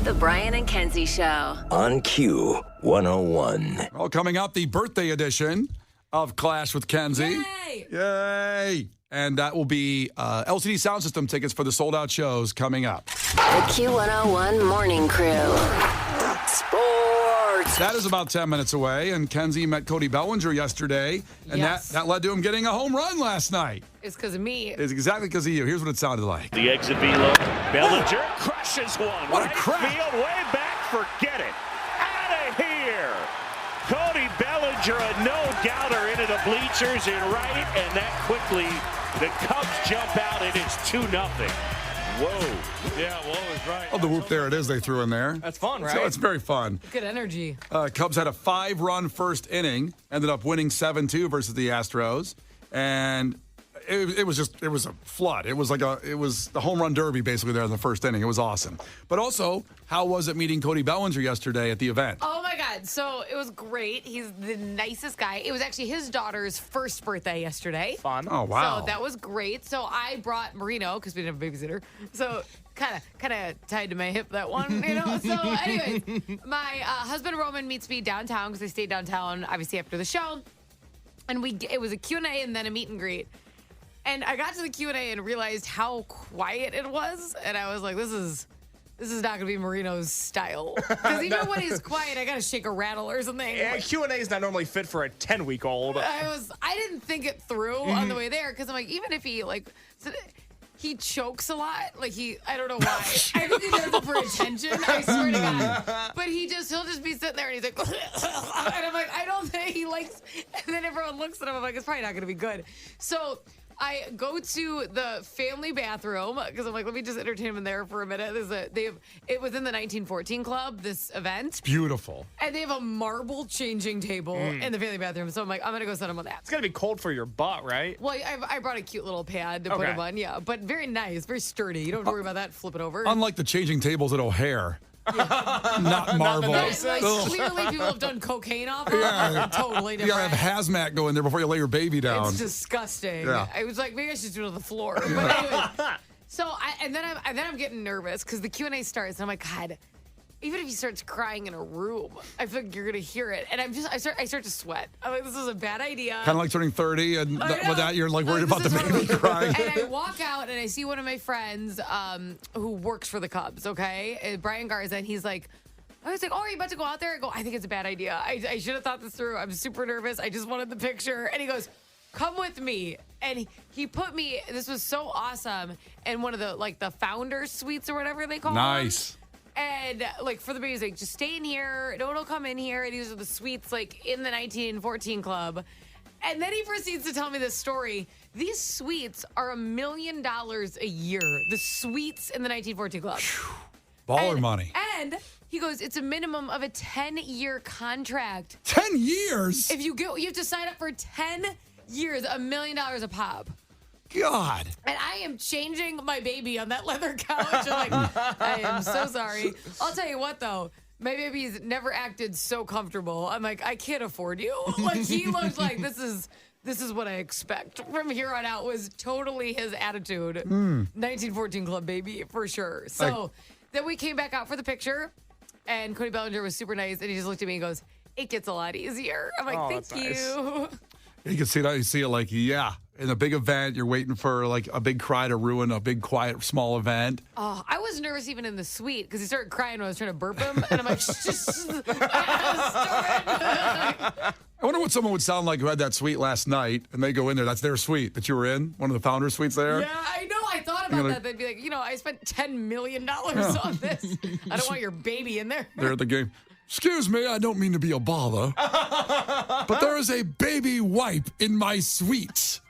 The Brian and Kenzie Show. On Q101. Well, coming up, the birthday edition of Clash with Kenzie. Yay! Yay! And that will be LCD Sound System tickets for the sold-out shows coming up. The Q101 Morning Crew. Sports. That is about 10 minutes away, and Kenzie met Cody Bellinger yesterday, and Yes. that led to him getting a home run last night. It's because of me. It's exactly because of you. Here's what it sounded like. The exit velo. Bellinger crushes one. What a right crack. field, way back. Forget it. Out of here. Cody Bellinger, a no-doubter into the bleachers and right, and that quickly, the Cubs jump out, and it's 2-0. Whoa. Yeah, well, it was right. Oh, the whoop there it is they threw in there. That's fun, right? So it's very fun. Good energy. Cubs had a 5-run first inning, ended up winning 7-2 versus the Astros, and it was a flood. It was the home run derby basically there in the first inning. It was awesome. But also, how was it meeting Cody Bellinger yesterday at the event? Oh my God. So it was great. He's the nicest guy. It was actually his daughter's first birthday yesterday. Fun. Oh wow! So that was great. So I brought Marino because we didn't have a babysitter. So kind of tied to my hip that one, you know. So anyway, my husband Roman meets me downtown because I stayed downtown obviously after the show, and it was a Q&A and then a meet and greet. And I got to the Q&A and realized how quiet it was, and I was like, this is not going to be Marino's style. Because even when he's quiet, I got to shake a rattle or something. Yeah, Q&A is not normally fit for a 10-week-old. I didn't think it through on the way there because I'm like, even if he chokes a lot. I don't know why. I think he does it for attention. I swear to God. But he'll just be sitting there and he's like, and I'm like, I don't think he likes. And then everyone looks at him. I'm like, it's probably not going to be good. So I go to the family bathroom because I'm like, let me just entertain him in there for a minute. It was in the 1914 Club, this event. Beautiful. And they have a marble changing table in the family bathroom. So I'm like, I'm going to go set him on that. It's got to be cold for your butt, right? Well, I brought a cute little pad to put him on, yeah. But very nice, very sturdy. You don't have to worry about that flipping over. Unlike the changing tables at O'Hare. Not marble. Clearly people have done cocaine off of Yeah. Totally You different. gotta have hazmat go in there before you lay your baby down. It's disgusting. Yeah. I was like, maybe I should do it on the floor. But anyway, so I'm getting nervous because the Q&A starts, and I'm like, God, even if he starts crying in a room, I feel like you're gonna hear it, and I start to sweat. I'm like, this is a bad idea. Kind of like turning 30, and with that you're like worried This about the is baby horrible. crying. And I walk out and I see one of my friends who works for the Cubs, okay? Brian Garza, and I was like, oh, are you about to go out there? I go, I think it's a bad idea. I should have thought this through. I'm super nervous. I just wanted the picture. And he goes, come with me. And he put me, this was so awesome, in one of the founder suites or whatever they call them. Nice. And for the baby, he's like, just stay in here. No one will come in here. And these are the suites in the 1914 Club. And then he proceeds to tell me this story. These suites are $1 million a year. The suites in the 1914 Club. Baller money. And he goes, it's a minimum of a 10-year contract. 10 years? If you have to sign up for 10 years, $1 million a pop. God. And I am changing my baby on that leather couch. I'm like, I am so sorry. I'll tell you what, though. My baby's never acted so comfortable. I'm like, I can't afford you. He looks like this is what I expect from here on out. Was totally his attitude. 1914 Club baby for sure. So then we came back out for the picture, and Cody Bellinger was super nice, and he just looked at me and goes, "It gets a lot easier." I'm like, "Thank you." Nice. You can see that. You see it in a big event, you're waiting for a big cry to ruin a big, quiet, small event. Oh, I was nervous even in the suite because he started crying when I was trying to burp him, and I'm like, just. I wonder what someone would sound like who had that suite last night, and they go in there. That's their suite that you were in, one of the founder suites there. Yeah, I know. I thought about that. They'd be like, I spent $10 million on this. I don't want your baby in there. They're at the game. Excuse me, I don't mean to be a bother, but there is a baby wipe in my suite.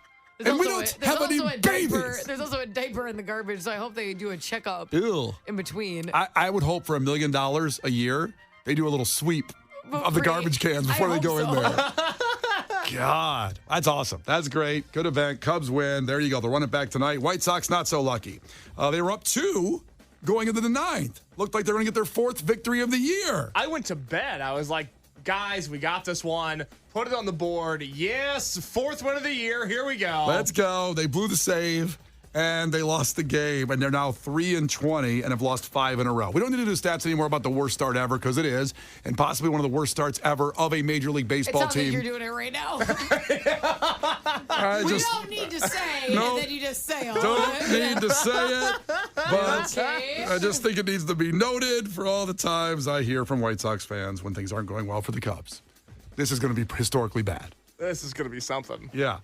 And we don't have any babies. There's also a diaper in the garbage, so I hope they do a checkup Ew. in between. I would hope for $1 million a year, they do a little sweep of the garbage cans before they go in there. God, that's awesome. That's great. Good event. Cubs win. There you go. They're running back tonight. White Sox not so lucky. They were up 2 going into the 9th. Looked like they were going to get their 4th victory of the year. I went to bed. I was like, guys, we got this one. Put it on the board. Yes, 4th win of the year. Here we go. Let's go. They blew the save. and they lost the game, and they're now 3-20 and have lost 5 in a row. We don't need to do stats anymore about the worst start ever because it is, and possibly one of the worst starts ever of a Major League Baseball It sounds team. like you're doing it right now. We don't need to say, and then you just say all Don't need to say it, but Okay. I just think it needs to be noted for all the times I hear from White Sox fans when things aren't going well for the Cubs. This is going to be historically bad. This is going to be something. Yeah.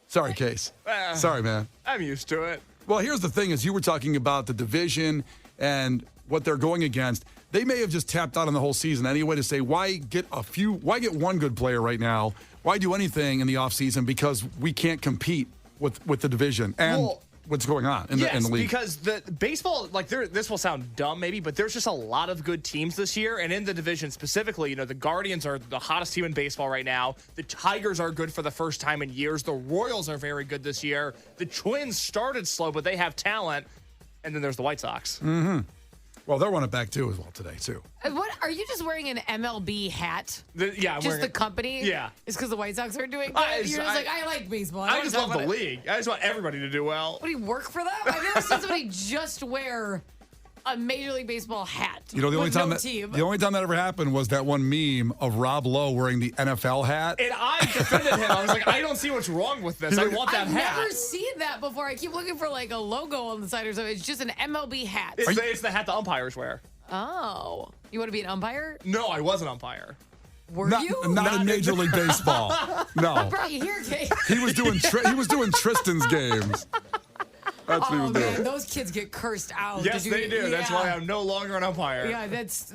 Sorry, Case. Sorry, man. I'm used to it. Well, here's the thing is you were talking about the division and what they're going against. They may have just tapped out on the whole season anyway to say, why get one good player right now? Why do anything in the offseason? Because we can't compete with the division and what's going on in the league. Because the baseball, this will sound dumb maybe, but there's just a lot of good teams this year. And in the division specifically, the Guardians are the hottest team in baseball right now. The Tigers are good for the first time in years. The Royals are very good this year. The Twins started slow, but they have talent. And then there's the White Sox. Mm-hmm. Well, they're running back too as well today too. What are you just wearing an MLB hat? I'm just wearing the company? Yeah. It's because the White Sox are doing good? You're just I like baseball. I just love the league. I just want everybody to do well. What, do you work for them? I've never seen somebody just wear a Major League Baseball hat. The only time that ever happened was that one meme of Rob Lowe wearing the NFL hat. And I defended him. I was like, I don't see what's wrong with this. I want that hat. I've never seen that before. I keep looking for like a logo on the side or something. It's just an MLB hat. It's the hat the umpires wear. Oh. You want to be an umpire? No, I was an umpire. Were you? Not in Major League Baseball. No. I brought you here, Kate. He was doing Tristan's games. That's what he was doing. Man, those kids get cursed out. Yes, they do. Yeah. That's why I'm no longer an umpire. Yeah, that's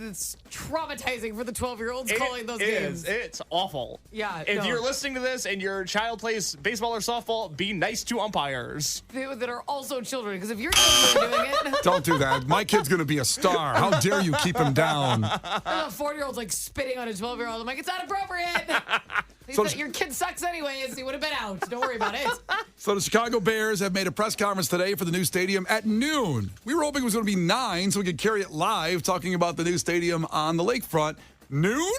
traumatizing for the 12-year-olds calling those games. It's awful. Yeah. If you're listening to this and your child plays baseball or softball, be nice to umpires. That are also children, because if your children are doing it. Don't do that. My kid's going to be a star. How dare you keep him down? A 4-year-old's like spitting on a 12-year-old. I'm like, it's not appropriate. Your kid sucks anyways. He would have been out. Don't worry about it. So the Chicago Bears have made a press conference today for the new stadium at noon. We were hoping it was going to be 9 so we could carry it live, talking about the new stadium on the lakefront. Noon?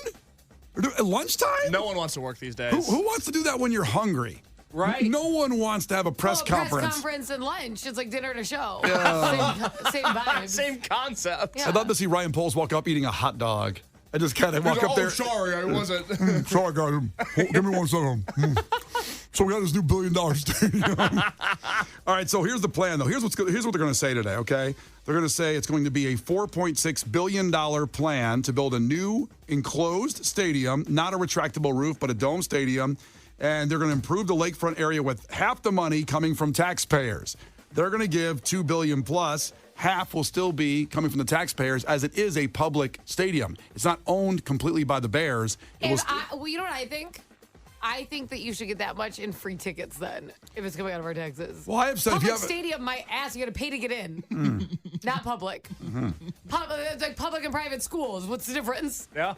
At lunchtime? No one wants to work these days. Who wants to do that when you're hungry? Right? No one wants to have a press conference. Press conference and lunch. It's like dinner and a show. Yeah. Same vibes. Same concept. Yeah. I'd love to see Ryan Poles walk up eating a hot dog. I just kind of walk up there. Sorry, I wasn't. Sorry, guys. Give me 1 second. So we got this new $1 billion stadium. All right, so here's the plan, though. Here's what they're going to say today, okay? They're going to say it's going to be a $4.6 billion plan to build a new enclosed stadium, not a retractable roof, but a dome stadium. And they're going to improve the lakefront area with half the money coming from taxpayers. They're going to give $2 billion plus. Half will still be coming from the taxpayers, as it is a public stadium. It's not owned completely by the Bears. You know what I think? I think that you should get that much in free tickets then, if it's coming out of our taxes. Well, I have said public if you have stadium, my ass, you got to pay to get in. Not public. Mm-hmm. It's like public and private schools. What's the difference? Yeah.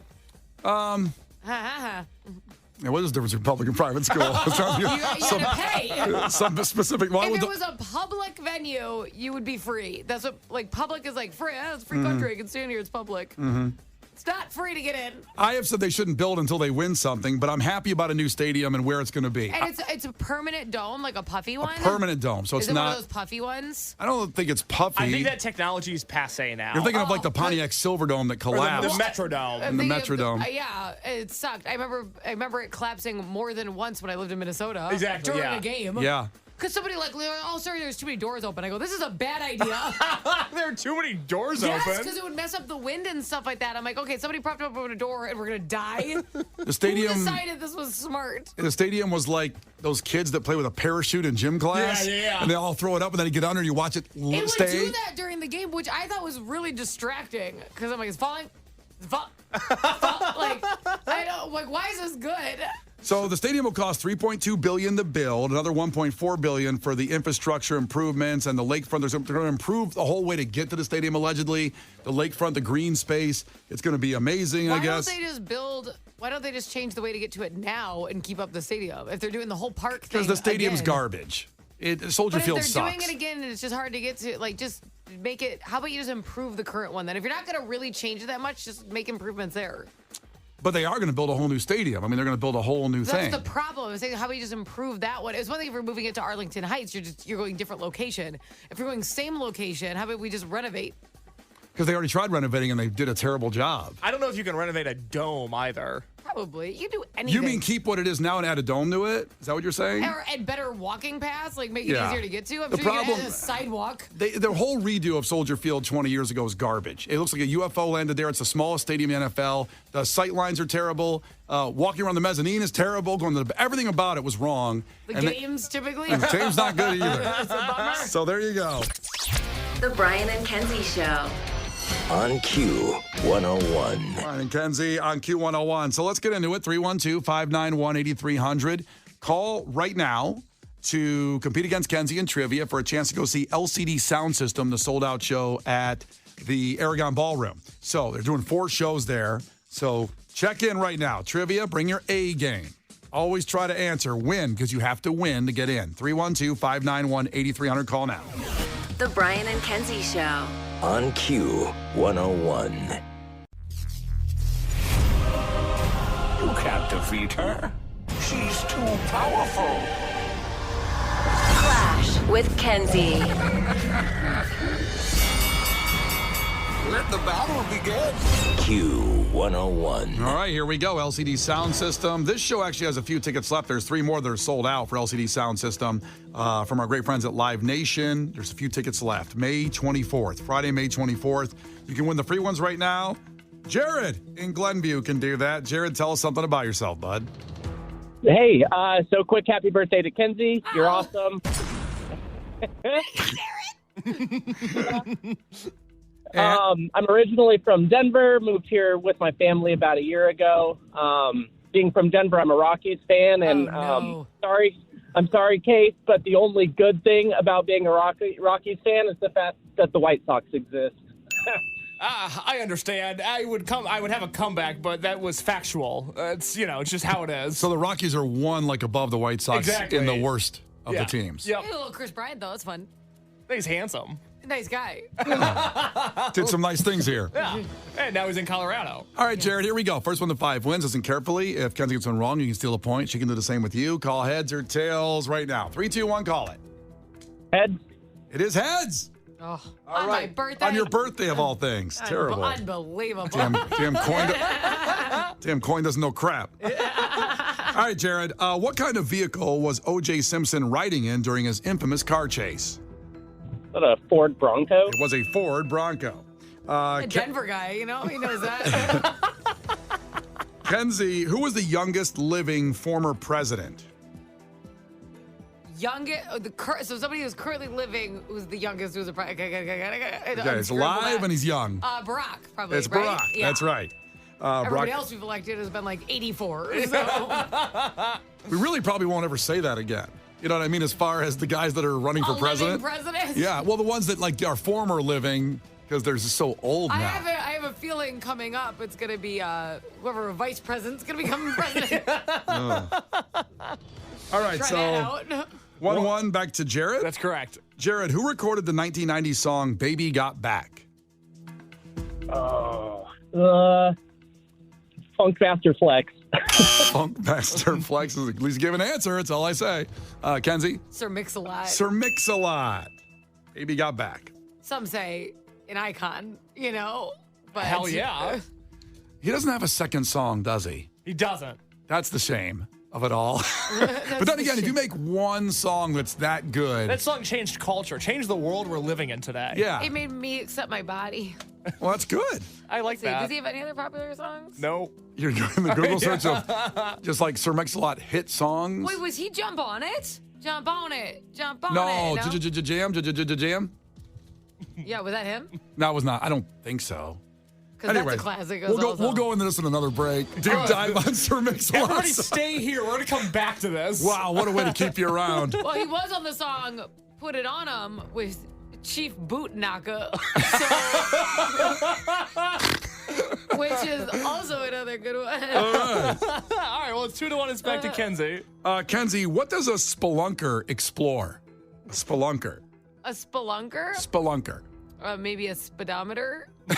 Yeah, what is the difference between public and private school? You got to pay. Some specific. If it was a public venue, you would be free. That's what public is like free. It's a free country. You can stand here. It's public. Mm-hmm. It's not free to get in. I have said they shouldn't build until they win something, but I'm happy about a new stadium and where it's going to be. And it's a permanent dome, like a puffy one. A permanent dome, so is it's it not one of those puffy ones. I don't think it's puffy. I think that technology is passe now. You're thinking of like the Pontiac Silverdome that collapsed. The Metrodome. And the Metrodome. Yeah, it sucked. I remember it collapsing more than once when I lived in Minnesota. Exactly, During yeah. a game. Yeah. Because somebody oh, sorry, there's too many doors open. I go, this is a bad idea. There are too many doors Yes, open. because it would mess up the wind and stuff like that. I'm like, okay, somebody propped up over a door and we're going to die. The stadium. Who decided this was smart? The stadium was like those kids that play with a parachute in gym class. Yeah. And they all throw it up and then you get under and you watch it It stay. would do that during the game, which I thought was really distracting. Because I'm like, it's falling. Like, I don't, like, why is this good? So the stadium will cost $3.2 billion to build, another $1.4 billion for the infrastructure improvements and the lakefront. They're going to improve the whole way to get to the stadium. Allegedly, the lakefront, the green space. It's going to be amazing. I guess. Why don't they just change the way to get to it now and keep up the stadium? If they're doing the whole park thing, Because the stadium's again. garbage. Soldier Field sucks. If they're doing it again and it's just hard to get to, like, just make it. How about you just improve the current one then? If you're not going to really change it that much, just make improvements there. But they are going to build a whole new stadium. I mean, they're going to build a whole new thing. That's the problem. I'm saying, how about you just improve that one? It's one thing if we're moving it to Arlington Heights, you're going different location. If you're going same location, how about we just renovate? Because they already tried renovating and they did a terrible job. I don't know if you can renovate a dome either. Probably. You can do anything. You mean keep what it is now and add a dome to it? Is that what you're saying? Or add better walking paths, like make it Yeah. easier to get to. I'm The sure you problem- can add a sidewalk. The whole redo of Soldier Field 20 years ago is garbage. It looks like a UFO landed there. It's the smallest stadium in the NFL. The sight lines are terrible. Walking around the mezzanine is terrible. Everything about it was wrong. The And game's typically. the game's not good either. That's a bummer. So there you go. The Brian and Kenzie Show. On Q 101. Brian and Kenzie on Q101. So let's get into it. 312-591-8300. Call right now to compete against Kenzie in trivia for a chance to go see LCD Sound System, the sold-out show at the Aragon Ballroom. So they're doing 4 shows there. So check in right now. Trivia, bring your A game. Always try to answer. Win, because you have to win to get in. 312-591-8300. Call now. The Brian and Kenzie Show. On Q 101. You can't defeat her. She's too powerful. Clash with Kenzie. Let the battle begin. Q 101. All right, here we go. LCD Sound System. This show actually has a few tickets left. There's 3 more that are sold out for LCD Sound System from our great friends at Live Nation. There's a few tickets left. May 24th, Friday, May 24th. You can win the free ones right now. Jared in Glenview can do that. Jared, tell us something about yourself, bud. Hey, so quick happy birthday to Kenzie. You're awesome. I'm originally from Denver, moved here with my family about a year ago. Being from Denver, I'm a Rockies fan, and no. I'm sorry, Kate, but the only good thing about being a Rockies fan is the fact that the White Sox exist. I understand. I would have a comeback, but that was factual. It's just how it is. So the Rockies are one like above the White Sox Exactly. in the worst of Yeah. the teams. Yep. Hey, a little Chris Bryant, though. It's fun. He's handsome. Nice guy. Did some nice things here. Yeah. And now he's in Colorado. All right, Jared, here we go. First one to 5 wins. Listen carefully. If Kenzie gets one wrong, you can steal a point. She can do the same with you. Call heads or tails right now. 3, 2, 1, call it. Heads. It is heads. Oh, All on right. my birthday. On your birthday of all things. Terrible. Unbelievable. Damn coin doesn't know crap. All right, Jared. What kind of vehicle was O.J. Simpson riding in during his infamous car chase? Is that a Ford Bronco? It was a Ford Bronco. A Denver guy, he knows that. Kenzie, who was the youngest living former president? So somebody who's currently living, who's the youngest, who's a Okay, he's alive and he's young. Barack, probably. It's right? Barack. Yeah. That's right. Everybody Barack- else we've elected has been like 84. So. We really probably won't ever say that again. You know what I mean? As far as the guys that are running for president. Yeah, well, the ones that like are former living, because they're just so old now. I have a feeling coming up, it's going to be whoever vice president's going to become president. All right, Try so that out. 1-1 back to Jared. That's correct. Jared, who recorded the 1990 song Baby Got Back? Funkmaster Flex. Funkmaster Flex is at least give an answer. That's all I say. Kenzie? Sir Mix-a-Lot. Sir Mix-a-Lot. Baby Got Back. Some say an icon, But Hell yeah. He doesn't have a second song, does he? He doesn't. That's the shame of it all. But then again, if you make one song that's that good. That song changed culture, changed the world we're living in today. Yeah. It made me accept my body. Well, that's good. I like that. Does he have any other popular songs? No. You're doing the Google search of just like Sir Mix-a-Lot hit songs. Wait, was he Jump On It? Jump on it. Jump on No, it. jam. Yeah, was that him? No, it was not. I don't think so. Because Anyway, that's a classic. we'll go into this in another break. Deep dive on Sir Mix-a-Lot. Everybody stay here. We're going to come back to this. Wow, what a way to keep you around. Well, he was on the song Put It On Him with Chief Boot Knocker. Which is also another good one. All right. All right, well, it's 2-1. It's back to Kenzie. Kenzie, what does a spelunker explore? A spelunker. A spelunker? Spelunker. Maybe a speedometer? It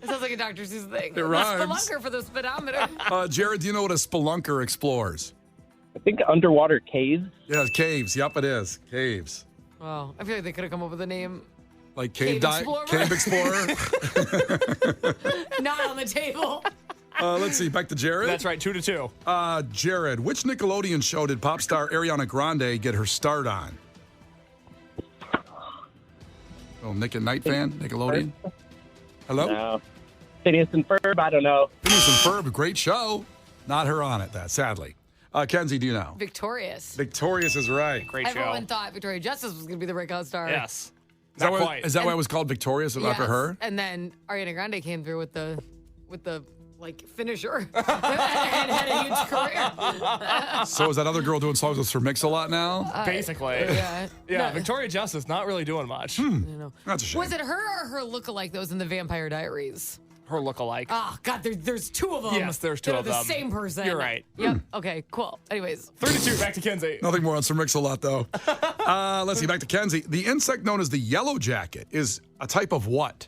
sounds like a Dr. Seuss thing. It rhymes. Spelunker for the speedometer. Jared, do you know what a spelunker explores? I think underwater caves. Yeah, caves. Yep, it is. Caves. Well, I feel like they could have come up with a name. Like Cave Explorer? Cave Explorer. Not on the table. Let's see. Back to Jared. That's right, 2-2. Jared, which Nickelodeon show did pop star Ariana Grande get her start on? Oh, Nick at Night fan? Nickelodeon? Hello? No. Phineas and Ferb, I don't know. Phineas and Ferb, great show. Not her on it, sadly. Kenzie, do you know? Victorious. Victorious is right. Great show. Everyone thought Victoria Justice was going to be the breakout star. Yes. Is that, Not why, quite. is that why it was called Victorious after her? And then Ariana Grande came through with the like finisher and had a huge career. So is that other girl doing songs with Sir Mix-a-Lot now? Basically. Yeah. Yeah, No. Victoria Justice not really doing much. That's a shame. Was it her or her lookalike that was in the Vampire Diaries? Her lookalike. Oh, God, there's two of them. Yes, there's two that of are the them. same person. You're right. Yep. Okay, cool. Anyways. 3-2, back to Kenzie. Nothing more on Sir Mix-a-Lot, though. Let's see, back to Kenzie. The insect known as the yellow jacket is a type of what?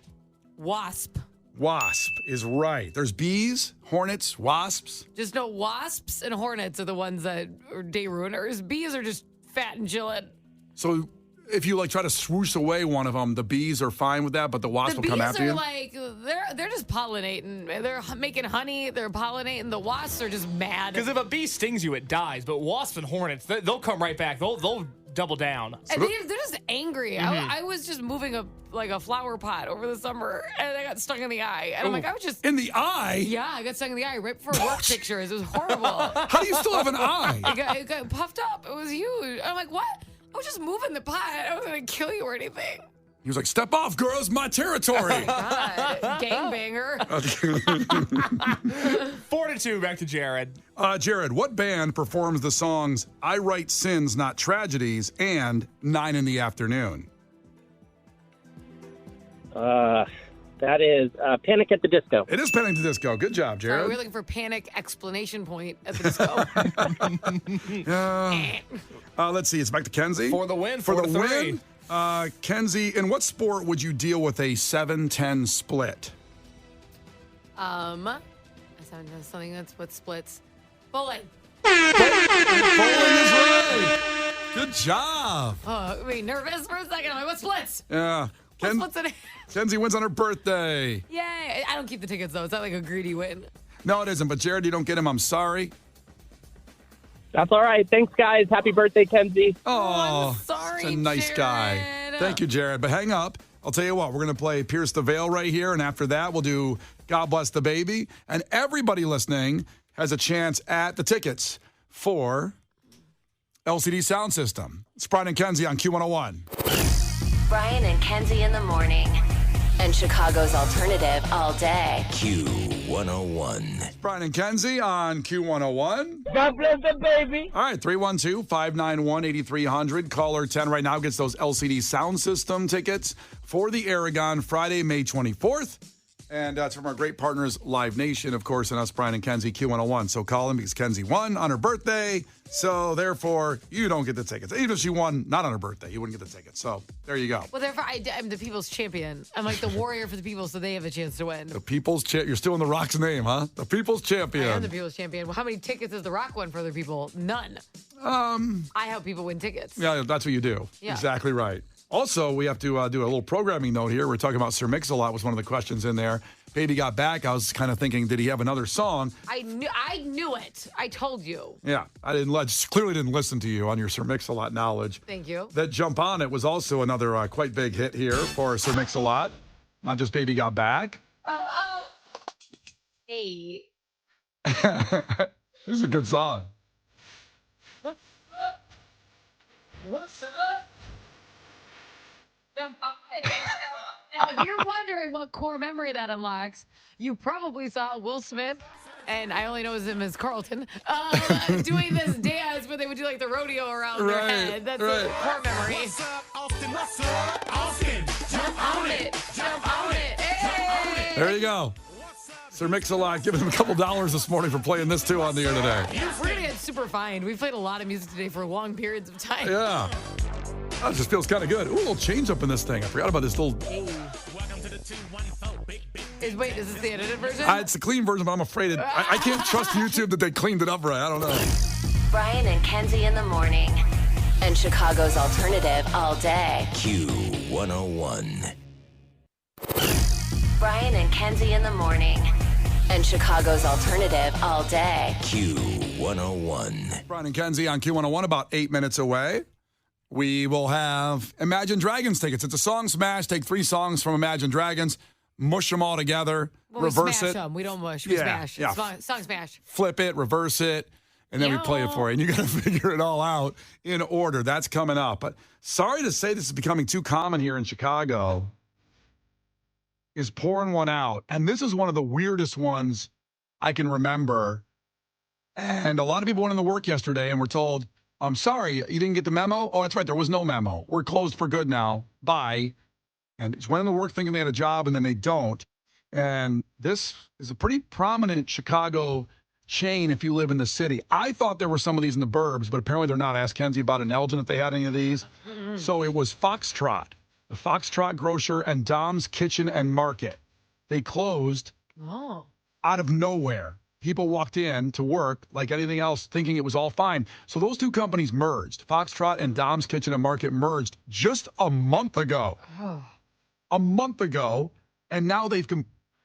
Wasp. Wasp is right. There's bees, hornets, wasps. Just know wasps and hornets are the ones that are day ruiners. Bees are just fat and chilling. So if you try to swoosh away one of them, the bees are fine with that, but the wasp The will come bees after are you? they're just pollinating. They're making honey. They're pollinating. The wasps are just mad. Because if a bee stings you, it dies. But wasps and hornets, they'll come right back. They'll double down. And they're just angry. I was just moving a flower pot over the summer, and I got stung in the eye. And I'm like, I was just In the eye? yeah, I got stung in the eye right before work pictures. It was horrible. How do you still have an eye? It got puffed up. It was huge. I'm like, what? I was just moving the pot. I wasn't gonna kill you or anything. He was like, step off, girls, my territory. God, gangbanger. 4-2, back to Jared. Jared, what band performs the songs I Write Sins, Not Tragedies and 9 in the Afternoon? That is Panic at the Disco. It is Panic at the Disco. Good job, Sorry, Jared. we're looking for panic explanation point at the disco. Let's see. It's back to Kenzie. For the win, For the 4-3. win. Kenzie, in what sport would you deal with a 7-10 split? Something that's what splits. Bowling. Bowling is right. Good job. Oh, wait, nervous for a second. I'm like, what splits? Yeah. What splits it? Kenzie wins on her birthday. Yay. I don't keep the tickets, though. It's not like a greedy win. No, it isn't. But Jared, you don't get him. I'm sorry. That's all right. Thanks, guys. Happy birthday, Kenzie. I'm sorry, He's a nice guy. Jared. Thank you, Jared. But hang up. I'll tell you what, we're going to play Pierce the Veil right here. And after that, we'll do God Bless the Baby. And everybody listening has a chance at the tickets for LCD Sound System. It's Brian and Kenzie on Q101. Brian and Kenzie in the morning. And Chicago's alternative all day. Q101. Brian and Kenzie on Q101. God bless the baby. All right, 312-591-8300. Caller 10 right now gets those LCD Sound System tickets for the Aragon Friday, May 24th. And it's from our great partners, Live Nation, of course, and us, Brian and Kenzie, Q101. So call them because Kenzie won on her birthday. So therefore, you don't get the tickets. Even if she won not on her birthday, you wouldn't get the tickets. So there you go. Well, therefore, I'm the people's champion. I'm like the warrior for the people, so they have a chance to win. The People's Champ. You're still in The Rock's name, huh? The People's Champion. I am the people's champion. Well, how many tickets has The Rock won for other people? None. I help people win tickets. Yeah, that's what you do. Yeah. Exactly right. Also, we have to do a little programming note here. We're talking about Sir Mix-a-Lot was one of the questions in there. Baby Got Back. I was kind of thinking, did he have another song? I knew it. I told you. Yeah, I clearly didn't listen to you on your Sir Mix-a-Lot knowledge. Thank you. That Jump On It was also another quite big hit here for Sir Mix-a-Lot. Not just Baby Got Back. Hey. This is a good song. Now, if you're wondering what core memory that unlocks, you probably saw Will Smith, and I only know him as Carlton, doing this dance where they would do like the rodeo around their head. That's a core memory. What's up, Austin? What's up, Austin? Jump on it. Jump on it. Hey! There you go. Sir Mix-a-Lot giving him a couple dollars this morning for playing this too on the air today. We're going to get super fined. We played a lot of music today for long periods of time. Yeah. That just feels kind of good. Ooh, a little change up in this thing. I forgot about this little. Welcome to the 214 Big Wait, is this the edited version? It's the clean version, but I'm afraid I can't trust YouTube that they cleaned it up right. I don't know. Brian and Kenzie in the morning. And Chicago's alternative all day. Q101. Brian and Kenzie in the morning. And Chicago's alternative all day. Q101. Brian and Kenzie on Q101, about 8 minutes away. We will have Imagine Dragons tickets. It's a song smash. Take 3 songs from Imagine Dragons, mush them all together, Well, reverse we smash it. them. We don't mush. We smash. Yeah. Song smash. Flip it, reverse it, and then we play it for you. And you got to figure it all out in order. That's coming up. But sorry to say this is becoming too common here in Chicago, is pouring one out. And this is one of the weirdest ones I can remember. And a lot of people went into work yesterday and were told, I'm sorry, you didn't get the memo? Oh, that's right, there was no memo. We're closed for good now. Bye. And it's went into work thinking they had a job, and then they don't. And this is a pretty prominent Chicago chain if you live in the city. I thought there were some of these in the burbs, but apparently they're not. Ask Kenzie about in Elgin if they had any of these. So it was Foxtrot, the Foxtrot Grocer and Dom's Kitchen and Market. They closed out of nowhere. People walked in to work like anything else thinking it was all fine. So those two companies merged. Foxtrot and Dom's Kitchen and Market merged just a month ago. A month ago. And now they've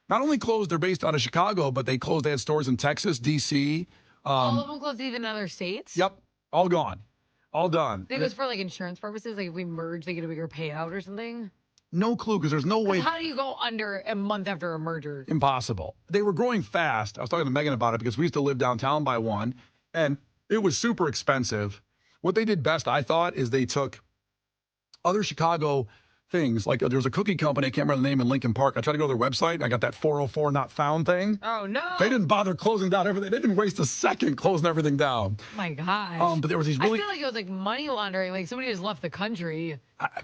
not only closed, they're based out of Chicago, but they had stores in Texas, D.C. All of them closed even in other states? Yep. All gone. All done. It was for like insurance purposes. Like if we merge, they get a bigger payout or something? No clue, because there's no way. How do you go under a month after a merger? Impossible. They were growing fast. I was talking to Megan about it because we used to live downtown by one, and it was super expensive. What they did best, I thought, is they took other Chicago things. Like there was a cookie company, I can't remember the name, in Lincoln Park. I tried to go to their website, and I got that 404 not found thing. Oh, no. They didn't bother closing down everything. They didn't waste a second closing everything down. Oh my gosh. But there was these really... I feel like it was like money laundering. Like somebody just left the country.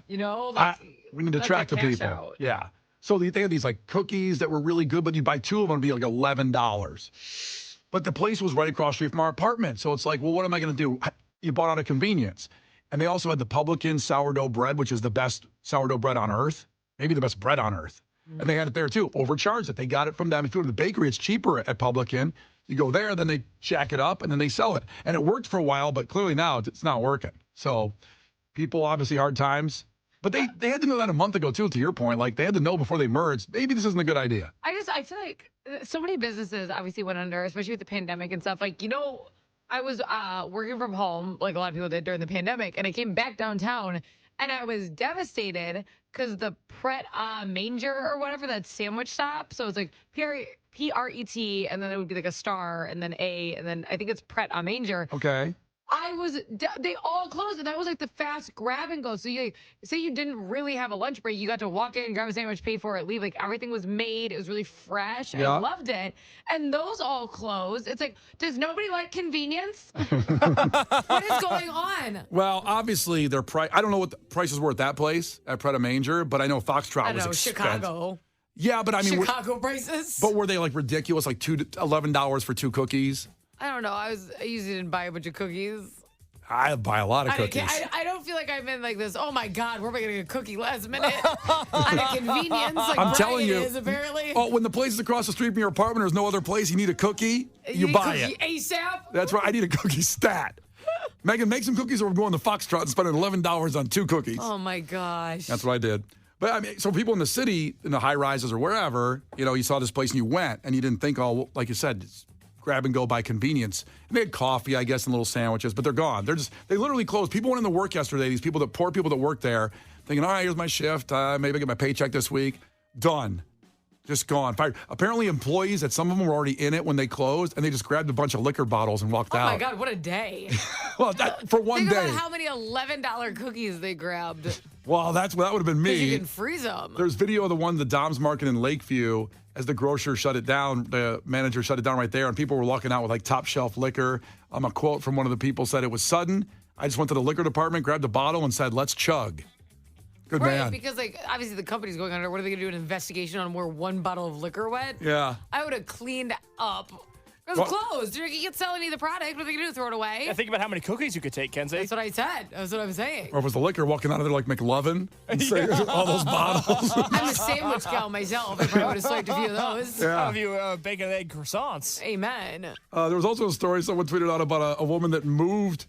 We need to track the people. Out. Yeah. So they had these like cookies that were really good, but you'd buy 2 of them, it'd be like $11. But the place was right across the street from our apartment. So it's like, well, what am I going to do? You bought out of convenience. And they also had the Publican sourdough bread, which is the best sourdough bread on earth. Maybe the best bread on earth. And they had it there too. Overcharged it. They got it from them. If you go to the bakery, it's cheaper at Publican. You go there, then they jack it up, and then they sell it. And it worked for a while, but clearly now it's not working. So people, obviously, hard times. But they had to know that a month ago, too, to your point. Like, they had to know before they merged, maybe this isn't a good idea. I feel like so many businesses obviously went under, especially with the pandemic and stuff. Like, I was working from home, like a lot of people did during the pandemic, and I came back downtown, and I was devastated because the Pret Manger or whatever, that sandwich shop. So it's like P-R-E-T, and then it would be like a star, and then A, and then I think it's Pret Manger. Okay. They all closed, and that was like the fast grab and go. So you say you didn't really have a lunch break, you got to walk in, grab a sandwich, pay for it, leave. Like everything was made. It was really fresh. Yeah. I loved it. And those all closed. It's like, does nobody like convenience? What is going on? Well, obviously their price. I don't know what the prices were at that place at Pret a Manger, but I know Foxtrot was expensive. Chicago. Yeah, but I mean, Chicago prices. But were they like ridiculous, like $11 for 2 cookies? I don't know. I usually didn't buy a bunch of cookies. I buy a lot of cookies. I don't feel like I'm in like this. Oh my God, we're making a cookie last minute out of convenience. Like I'm telling you, is apparently. Oh, when the place is across the street from your apartment, there's no other place. You need a cookie. You buy it ASAP. That's right. I need a cookie stat. Megan, make some cookies, or we're going to Foxtrot and spending $11 on 2 cookies. Oh my gosh. That's what I did. But I mean, so people in the city, in the high rises or wherever, you saw this place and you went, and you didn't think, oh, well, like you said, it's grab and go by convenience. And they had coffee, I guess, and little sandwiches, but they're gone. They literally closed. People went into work yesterday, these poor people that work there, thinking, all right, here's my shift. Maybe I get my paycheck this week. Done. Just gone. Fired. Apparently employees, that some of them were already in it when they closed, and they just grabbed a bunch of liquor bottles and walked out. Oh my God, what a day. Well, for one Think day. about how many $11 cookies they grabbed. Well, that would have been me. You can freeze them. There's video of the one, the Dom's Market in Lakeview, as the grocer shut it down, the manager shut it down right there, and people were walking out with like top shelf liquor. A quote from one of the people said, it was sudden. I just went to the liquor department, grabbed a bottle, and said, let's chug. Good right, man. Because like obviously the company's going under. What are they going to do? An investigation on where 1 bottle of liquor went? Yeah. I would have cleaned up. It was closed. You can't sell any of the product. What are they going to do? Throw it away? Yeah, think about how many cookies you could take, Kenzie. That's what I said. That's what I'm saying. Or was the liquor walking out of there like McLovin? And saying, all those bottles. I'm a sandwich gal myself. I probably would have swiped a few of those. Yeah. Have you bacon and egg croissants? Amen. There was also a story someone tweeted out about a woman that moved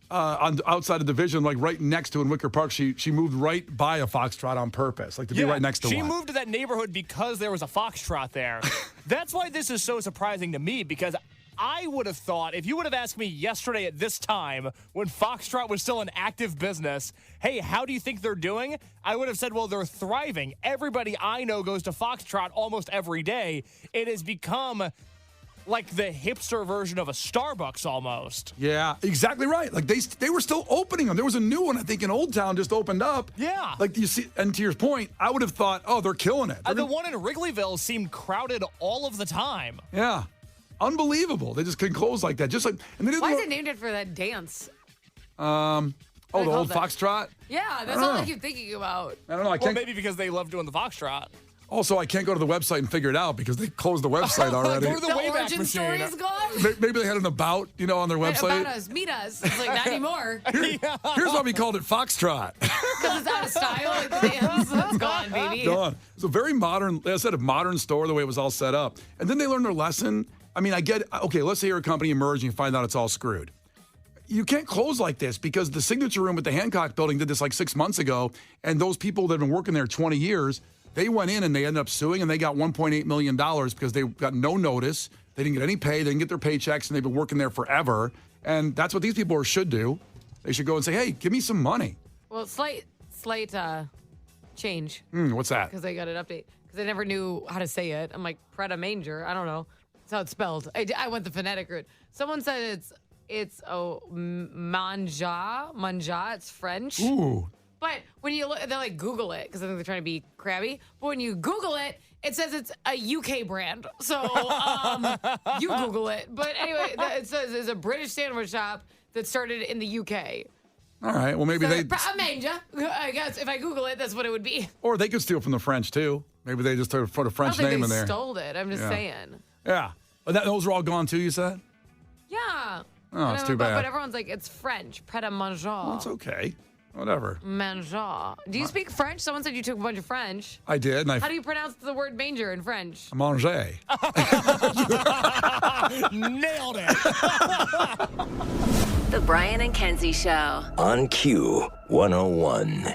outside of division, like right next to in Wicker Park. She moved right by a Foxtrot on purpose, like to be right next to she one. She moved to that neighborhood because there was a Foxtrot there. That's why this is so surprising to me, because I would have thought, if you would have asked me yesterday at this time when Foxtrot was still an active business, hey, how do you think they're doing? I would have said, well, they're thriving. Everybody I know goes to Foxtrot almost every day. It has become like the hipster version of a Starbucks almost. Yeah, exactly right. Like they were still opening them. There was a new one, I think, in Old Town just opened up. Yeah. Like you see, and to your point, I would have thought, oh, they're killing it. The one in Wrigleyville seemed crowded all of the time. Yeah. Unbelievable. They just couldn't close like that. Just like, and they didn't Why is it named it for that dance? the old Foxtrot? Yeah, that's all I keep thinking about. I don't know. I Well, can't. maybe because they love doing the Foxtrot. Also, I can't go to the website and figure it out because they closed the website already. Go to the Wayback origin story Machine. is gone? Maybe they had an about, on their website. About us, meet us. It's like, not anymore. Here's why we called it Foxtrot. Because it's out of style, like the dance. It's gone, baby. Gone. It's a very modern, like I said, a modern store, the way it was all set up. And then they learned their lesson. I mean, I get, okay, let's say you're a company emerged and you find out it's all screwed. You can't close like this because the Signature Room at the Hancock building did this like 6 months ago. And those people that have been working there 20 years, they went in and they ended up suing and they got $1.8 million because they got no notice. They didn't get any pay. They didn't get their paychecks and they've been working there forever. And that's what these people should do. They should go and say, hey, give me some money. Well, slight change. What's that? Because I got an update. Because I never knew how to say it. I'm like, Preda Manger. I don't know. That's how it's spelled. I went the phonetic route. Someone said it's manja. It's French. Ooh. But when you look, they're like, Google it, because I think they're trying to be crabby. But when you Google it, it says it's a UK brand. So you Google it. But anyway, it says it's a British sandwich shop that started in the UK. All right. Well, maybe they. Manja. I guess if I Google it, that's what it would be. Or they could steal from the French, too. Maybe they just put a French I don't think name in they there. stole it. I'm just saying. Yeah. But those are all gone, too, you said? Yeah. Oh, it's too bad. But everyone's like, it's French. Pret a manger. Well, it's okay. Whatever. Manger. Do you speak French? Someone said you took a bunch of French. I did. And How do you pronounce the word manger in French? Manger. Nailed it. The Brian and Kenzie Show. On Q 101.